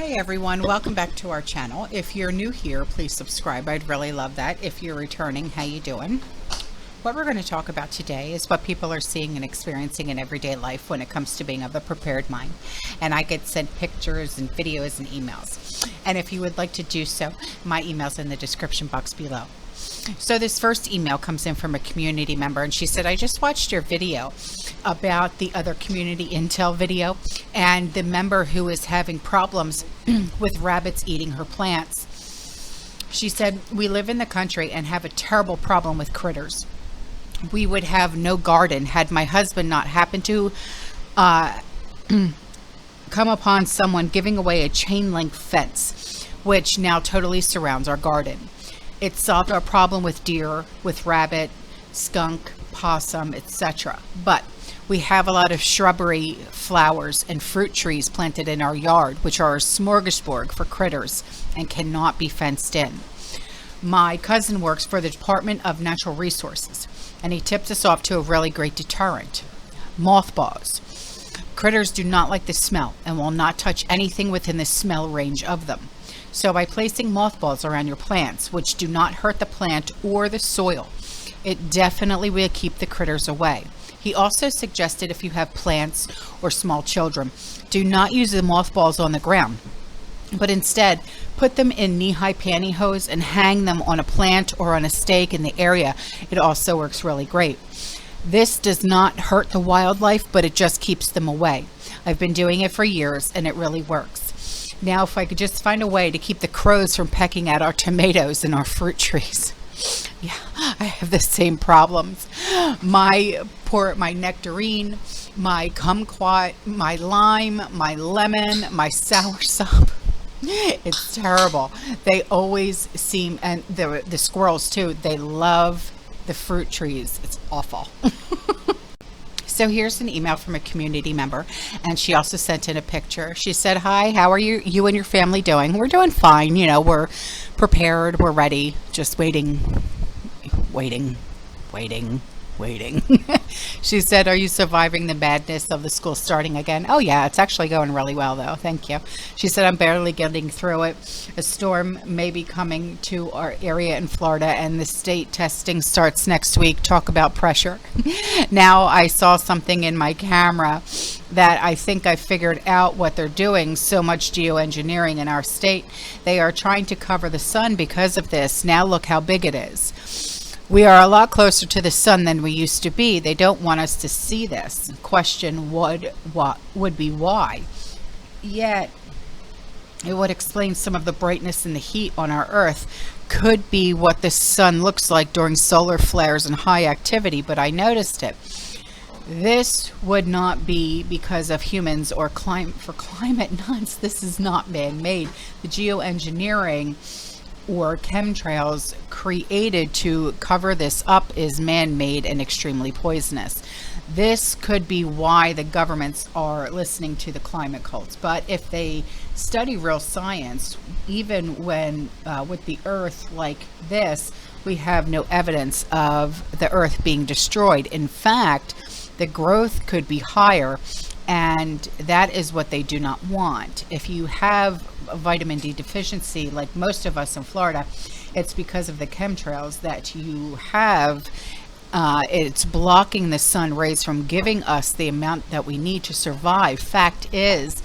Hey everyone, welcome back to our channel. If you're new here, please subscribe. I'd really love that. If you're returning, how you doing? What we're going to talk about today is what people are seeing and experiencing in everyday life when it comes to being of a prepared mind. And I get sent pictures and videos and emails. And if you would like to do so, my email's in the description box below. So this first email comes in from a community member, and she said, I just watched your video about the other community intel video and the member who is having problems with rabbits eating her plants. She said, we live in the country and have a terrible problem with critters. We would have no garden had my husband not happened to come upon someone giving away a chain link fence, which now totally surrounds our garden. It solved our problem with deer, with rabbit, skunk, possum, etc. But we have a lot of shrubbery, flowers, and fruit trees planted in our yard, which are a smorgasbord for critters and cannot be fenced in. My cousin works for the Department of Natural Resources, and he tipped us off to a really great deterrent: mothballs. Critters do not like the smell and will not touch anything within the smell range of them. So by placing mothballs around your plants, which do not hurt the plant or the soil, it definitely will keep the critters away. He also suggested if you have plants or small children, do not use the mothballs on the ground, but instead put them in knee-high pantyhose and hang them on a plant or on a stake in the area. It also works really great. This does not hurt the wildlife, but it just keeps them away. I've been doing it for years and it really works. Now, if I could just find a way to keep the crows from pecking at our tomatoes and our fruit trees. Yeah, I have the same problems. My nectarine, my kumquat, my lime, my lemon, my soursop. It's terrible. They always seem, and the squirrels too, they love the fruit trees. It's awful. So here's an email from a community member, and she also sent in a picture. She said, hi, how are you and your family doing? We're doing fine. You know, we're prepared. We're ready. Just waiting. She said, are you surviving the madness of the school starting again? Oh yeah, it's actually going really well though. Thank you. She said, I'm barely getting through it. A storm may be coming to our area in Florida and the state testing starts next week. Talk about pressure. Now I saw something in my camera that I think I figured out what they're doing. So much geoengineering in our state. They are trying to cover the sun because of this. Now look how big it is. We are a lot closer to the sun than we used to be. They don't want us to see this. Question would be why. Yet, it would explain some of the brightness and the heat on our Earth. Could be what the sun looks like during solar flares and high activity, but I noticed it. This would not be because of humans or climate nuts. This is not man-made. The geoengineering or chemtrails created to cover this up is man-made and extremely poisonous. This could be why the governments are listening to the climate cults. But if they study real science, even when with the earth like this, we have no evidence of the earth being destroyed. In fact, the growth could be higher, and that is what they do not want. If you have a vitamin D deficiency, like most of us in Florida, it's because of the chemtrails that you have. It's blocking the sun rays from giving us the amount that we need to survive. Fact is,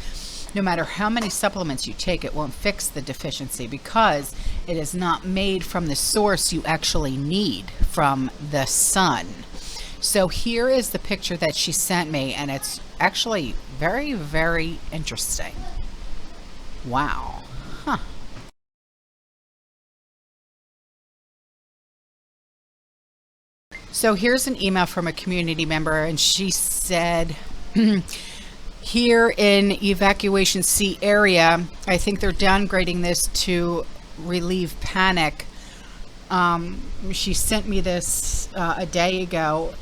no matter how many supplements you take, it won't fix the deficiency because it is not made from the source you actually need, from the sun. So here is the picture that she sent me, and it's actually very, very interesting. Wow. Huh. So here's an email from a community member, and she said, here in Evacuation C area, I think they're downgrading this to relieve panic. She sent me this a day ago.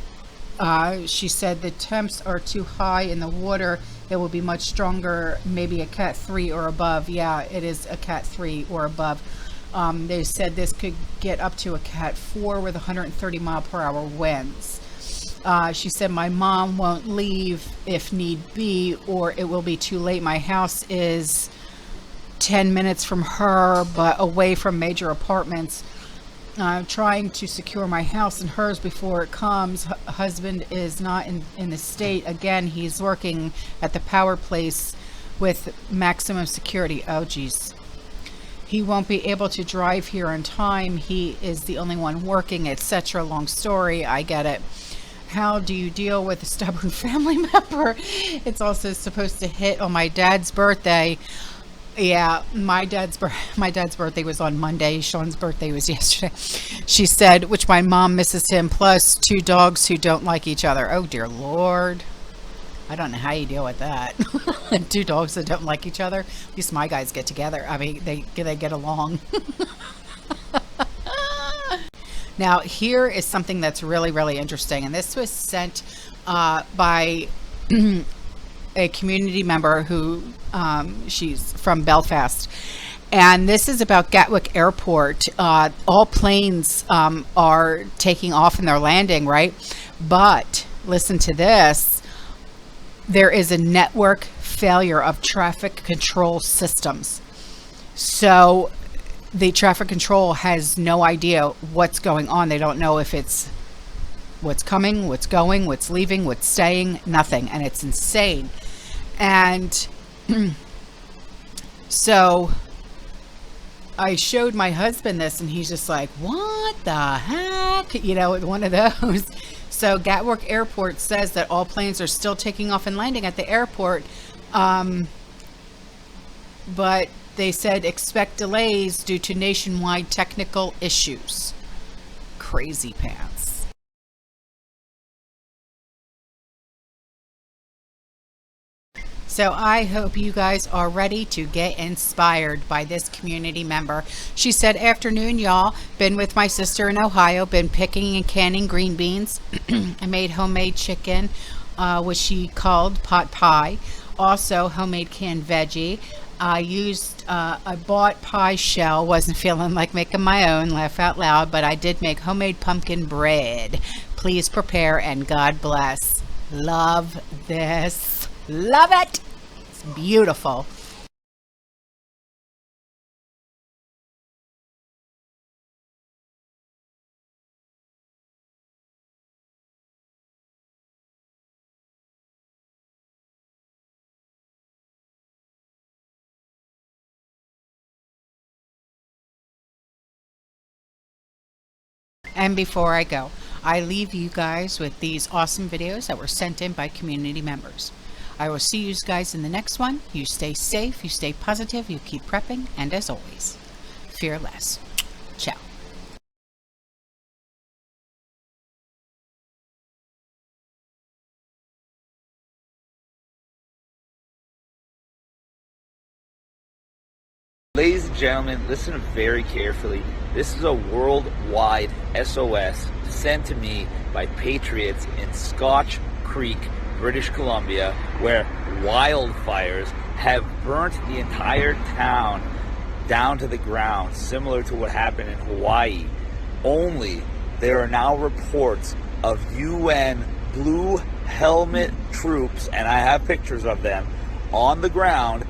She said the temps are too high in the water. It will be much stronger, maybe a Cat 3 or above. Yeah, it is a Cat 3 or above. They said this could get up to a Cat 4 with 130 mile per hour winds. She said, my mom won't leave if need be, or it will be too late. My house is 10 minutes from her, but away from major apartments. Trying to secure my house and hers before it comes. Husband is not in the state. Again, he's working at the power place with maximum security. Oh, geez. He won't be able to drive here on time. He is the only one working, etc. Long story. I get it. How do you deal with a stubborn family member? It's also supposed to hit on my dad's birthday. Yeah, my dad's birthday was on Monday. Sean's birthday was yesterday. She said, which my mom misses him, plus 2 dogs who don't like each other. Oh, dear Lord. I don't know how you deal with that. 2 dogs that don't like each other. At least my guys get together. I mean, they get along. Now, here is something that's really, really interesting. And this was sent by a community member who she's from Belfast. And this is about Gatwick Airport. All planes are taking off and they're landing, right? But listen to this. There is a network failure of traffic control systems. So the traffic control has no idea what's going on. They don't know if it's what's coming, what's going, what's leaving, what's staying, nothing. And it's insane. And so I showed my husband this and he's just like, what the heck? You know, one of those. So Gatwick Airport says that all planes are still taking off and landing at the airport. But they said expect delays due to nationwide technical issues. Crazy pants. So I hope you guys are ready to get inspired by this community member. She said, afternoon, y'all. Been with my sister in Ohio. Been picking and canning green beans. I made homemade chicken, which she called pot pie. Also homemade canned veggie. I bought pie shell. Wasn't feeling like making my own. Laugh out loud. But I did make homemade pumpkin bread. Please prepare and God bless. Love this. Love it. It's beautiful. And before I go, I leave you guys with these awesome videos that were sent in by community members. I will see you guys in the next one. You stay safe, you stay positive, you keep prepping, and as always, fear less. Ciao. Ladies and gentlemen, listen very carefully. This is a worldwide SOS sent to me by patriots in Scotch Creek, British Columbia, where wildfires have burnt the entire town down to the ground, similar to what happened in Hawaii. Only there are now reports of UN blue helmet troops, and I have pictures of them, on the ground,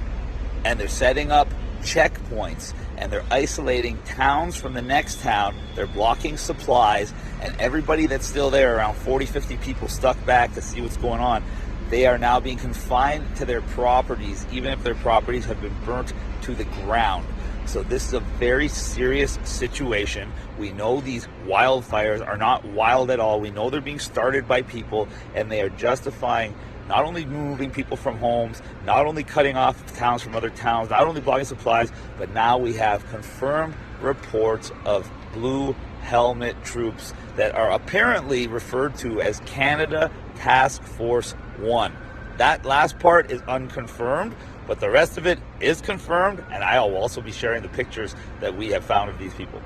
and they're setting up checkpoints and they're isolating towns from the next town. They're blocking supplies, and everybody that's still there, around 40-50 people stuck back to see what's going on, they are now being confined to their properties, even if their properties have been burnt to the ground. So this is a very serious situation. We know these wildfires are not wild at all. We know they're being started by people, and they are justifying not only moving people from homes, not only cutting off towns from other towns, not only blocking supplies, but now we have confirmed reports of blue helmet troops that are apparently referred to as Canada Task Force 1. That last part is unconfirmed, but the rest of it is confirmed, and I will also be sharing the pictures that we have found of these people.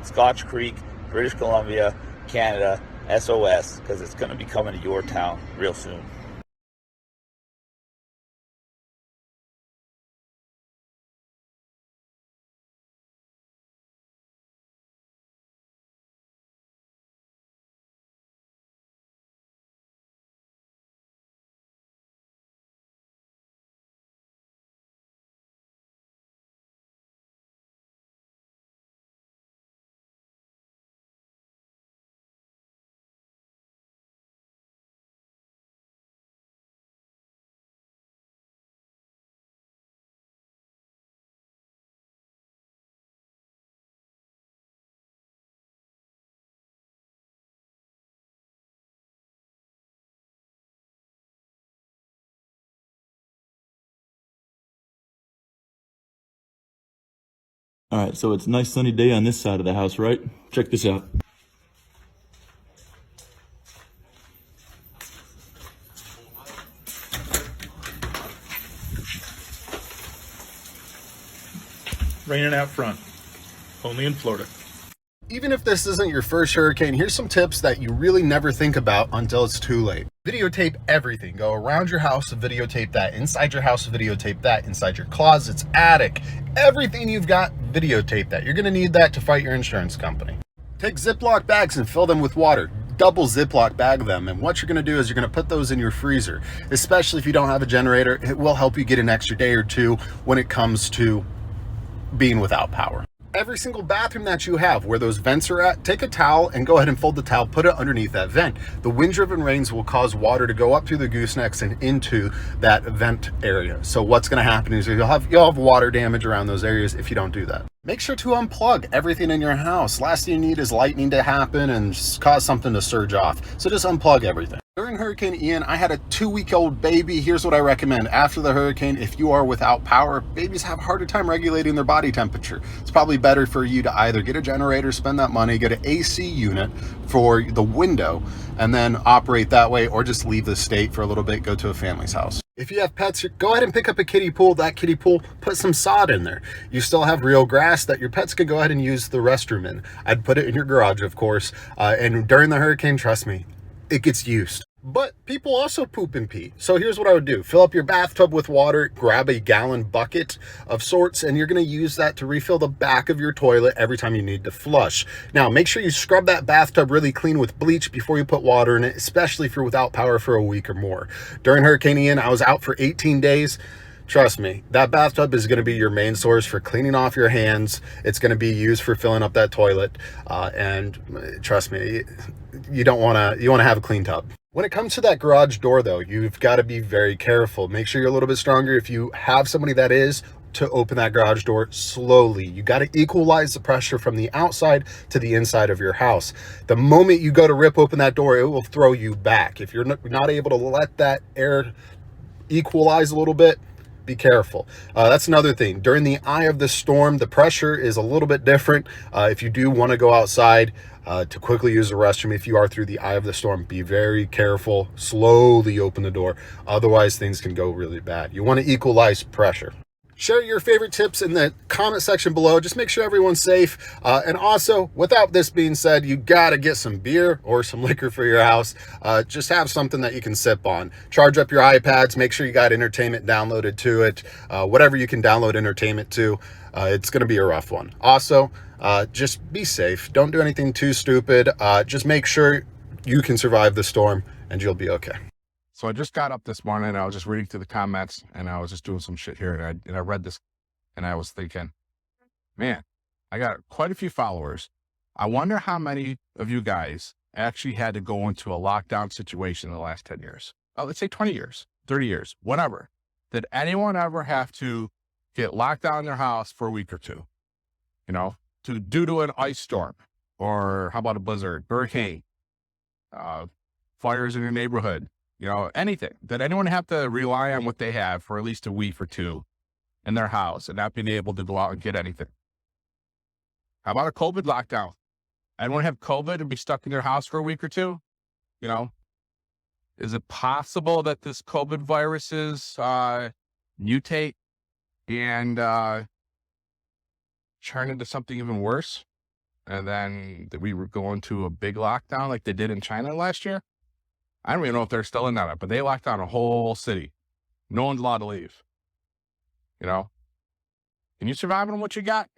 Scotch Creek, British Columbia, Canada, SOS, because it's going to be coming to your town real soon. All right, so it's a nice sunny day on this side of the house, right? Check this out. Raining out front, only in Florida. Even if this isn't your first hurricane, here's some tips that you really never think about until it's too late. Videotape everything. Go around your house, videotape that. Inside your house, videotape that. Inside your closets, attic, everything you've got, videotape that. You're gonna need that to fight your insurance company. Take Ziploc bags and fill them with water. Double Ziploc bag them, and what you're gonna do is you're gonna put those in your freezer. Especially if you don't have a generator, it will help you get an extra day or two when it comes to being without power. Every single bathroom that you have where those vents are at, take a towel and go ahead and fold the towel, put it underneath that vent. The wind-driven rains will cause water to go up through the goosenecks and into that vent area. So what's going to happen is you'll have water damage around those areas if you don't do that. Make sure to unplug everything in your house. Last thing you need is lightning to happen and just cause something to surge off. So just unplug everything. During Hurricane Ian, I had a 2-week-old baby. Here's what I recommend. After the hurricane, if you are without power, babies have a harder time regulating their body temperature. It's probably better for you to either get a generator, spend that money, get an AC unit for the window, and then operate that way, or just leave the state for a little bit, go to a family's house. If you have pets, go ahead and pick up a kiddie pool. That kiddie pool, put some sod in there. You still have real grass that your pets could go ahead and use the restroom in. I'd put it in your garage, of course. And during the hurricane, trust me, it gets used. But people also poop and pee. So here's what I would do. Fill up your bathtub with water, grab a gallon bucket of sorts, and you're going to use that to refill the back of your toilet every time you need to flush. Now, make sure you scrub that bathtub really clean with bleach before you put water in it, especially if you're without power for a week or more. During Hurricane Ian, I was out for 18 days. Trust me, that bathtub is going to be your main source for cleaning off your hands. It's going to be used for filling up that toilet. And trust me, you want to have a clean tub. When it comes to that garage door, though, you've got to be very careful. Make sure you're a little bit stronger if you have somebody that is to open that garage door slowly. You got to equalize the pressure from the outside to the inside of your house. The moment you go to rip open that door, it will throw you back. If you're not able to let that air equalize a little bit, be careful. That's another thing. During the eye of the storm, the pressure is a little bit different. If you do want to go outside to quickly use the restroom, if you are through the eye of the storm, be very careful. Slowly open the door. Otherwise, things can go really bad. You want to equalize pressure. Share your favorite tips in the comment section below. Just make sure everyone's safe. And also, without this being said, you got to get some beer or some liquor for your house. Just have something that you can sip on. Charge up your iPads. Make sure you got entertainment downloaded to it. Whatever you can download entertainment to. It's going to be a rough one. Also, just be safe. Don't do anything too stupid. Just make sure you can survive the storm and you'll be okay. So I just got up this morning and I was just reading through the comments and I was just doing some shit here and I read this and I was thinking, man, I got quite a few followers. I wonder how many of you guys actually had to go into a lockdown situation in the last 10 years. Oh, let's say 20 years, 30 years, whatever. Did anyone ever have to get locked down in their house for a week or two, due to an ice storm, or how about a blizzard, hurricane, fires in your neighborhood? Anything. Did anyone have to rely on what they have for at least a week or two in their house and not being able to go out and get anything? How about a COVID lockdown? Anyone have COVID and be stuck in their house for a week or two? Is it possible that this COVID viruses mutate and turn into something even worse? And then we were going to a big lockdown like they did in China last year? I don't even know if they're still in that, but they locked down a whole city. No one's allowed to leave. Can you survive on what you got?